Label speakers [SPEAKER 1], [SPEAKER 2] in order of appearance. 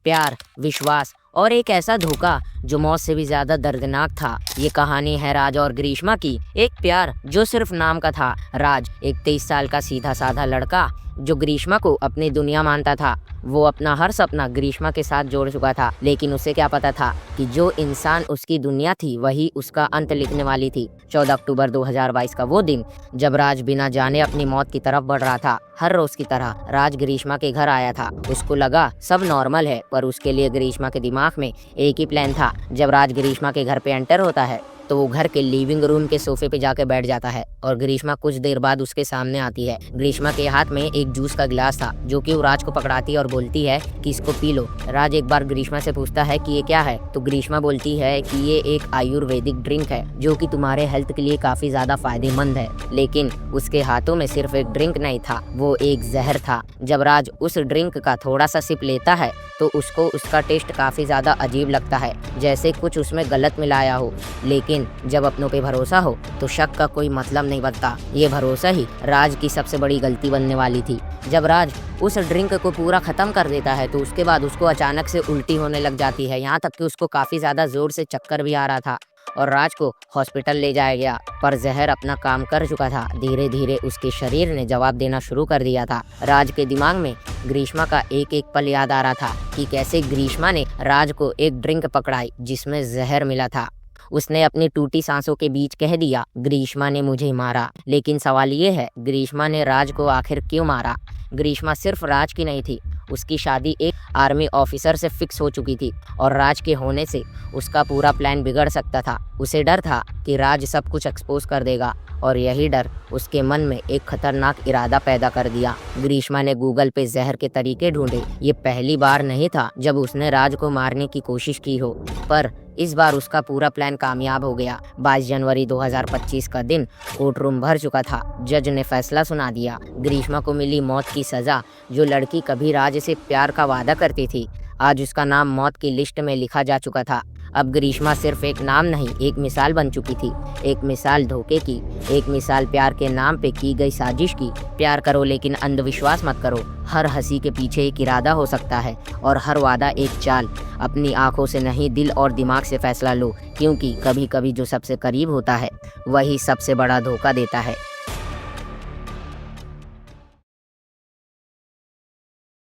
[SPEAKER 1] प्यार, विश्वास और एक ऐसा धोखा जो मौत से भी ज्यादा दर्दनाक था। ये कहानी है राज और ग्रीष्मा की, एक प्यार जो सिर्फ नाम का था। राज एक 23 साल का सीधा साधा लड़का जो ग्रीष्मा को अपनी दुनिया मानता था। वो अपना हर सपना ग्रीष्मा के साथ जोड़ चुका था, लेकिन उसे क्या पता था कि जो इंसान उसकी दुनिया थी वही उसका अंत लिखने वाली थी। 14 अक्टूबर 2022 का वो दिन जब राज बिना जाने अपनी मौत की तरफ बढ़ रहा था। हर रोज की तरह राज ग्रीष्मा के घर आया था। उसको लगा सब नॉर्मल है, पर उसके लिए ग्रीष्मा के दिमाग में एक ही प्लान था। जब राज ग्रीष्मा के घर पे एंटर होता है तो वो घर के लिविंग रूम के सोफे पे जाके बैठ जाता है और ग्रीष्मा कुछ देर बाद उसके सामने आती है। ग्रीष्मा के हाथ में एक जूस का गिलास था जो कि वो राज को पकड़ाती है और बोलती है कि इसको पी लो। राज एक बार ग्रीष्मा से पूछता है कि ये क्या है, तो ग्रीष्मा बोलती है कि ये एक आयुर्वेदिक ड्रिंक है जो कि तुम्हारे हेल्थ के लिए काफी ज्यादा फायदेमंद है। लेकिन उसके हाथों में सिर्फ एक ड्रिंक नहीं था, वो एक जहर था। जब राज उस ड्रिंक का थोड़ा सा सिप लेता है तो उसको उसका टेस्ट काफी ज्यादा अजीब लगता है, जैसे कुछ उसमें गलत मिलाया हो। लेकिन जब अपनों पे भरोसा हो तो शक का कोई मतलब नहीं बनता। ये भरोसा ही राज की सबसे बड़ी गलती बनने वाली थी। जब राज उस ड्रिंक को पूरा खत्म कर देता है तो उसके बाद उसको अचानक से उल्टी होने लग जाती है, यहाँ तक कि उसको काफी ज्यादा जोर से चक्कर भी आ रहा था और राज को हॉस्पिटल ले जाया गया। पर जहर अपना काम कर चुका था। धीरे धीरे उसके शरीर ने जवाब देना शुरू कर दिया था। राज के दिमाग में ग्रीष्मा का एक एक पल याद आ रहा था कि कैसे ग्रीष्मा ने राज को एक ड्रिंक पकड़ाई जिसमें जहर मिला था। उसने अपनी टूटी सांसों के बीच कह दिया, ग्रीष्मा ने मुझे मारा। लेकिन सवाल ये है, ग्रीष्मा ने राज को आखिर क्यों मारा? ग्रीष्मा सिर्फ राज की नहीं थी, उसकी शादी एक आर्मी ऑफिसर से फिक्स हो चुकी थी और राज के होने से उसका पूरा प्लान बिगड़ सकता था। उसे डर था कि राज सब कुछ एक्सपोज कर देगा और यही डर उसके मन में एक खतरनाक इरादा पैदा कर दिया। ग्रीष्मा ने गूगल पे जहर के तरीके ढूंढे। ये पहली बार नहीं था जब उसने राज को मारने की कोशिश की हो, पर इस बार उसका पूरा प्लान कामयाब हो गया। 22 जनवरी 2025 का दिन कोर्ट रूम भर चुका था। जज ने फैसला सुना दिया। ग्रीष्मा को मिली मौत की सजा। जो लड़की कभी राज से प्यार का वादा करती थी, आज उसका नाम मौत की लिस्ट में लिखा जा चुका था। अब ग्रीष्मा सिर्फ एक नाम नहीं, एक मिसाल बन चुकी थी। एक मिसाल धोखे की, एक मिसाल प्यार के नाम पे की गई साजिश की। प्यार करो लेकिन अंधविश्वास मत करो। हर हंसी के पीछे एक इरादा हो सकता है और हर वादा एक चाल। अपनी आंखों से नहीं, दिल और दिमाग से फैसला लो, क्योंकि कभी कभी जो सबसे करीब होता है वही सबसे बड़ा धोखा देता है।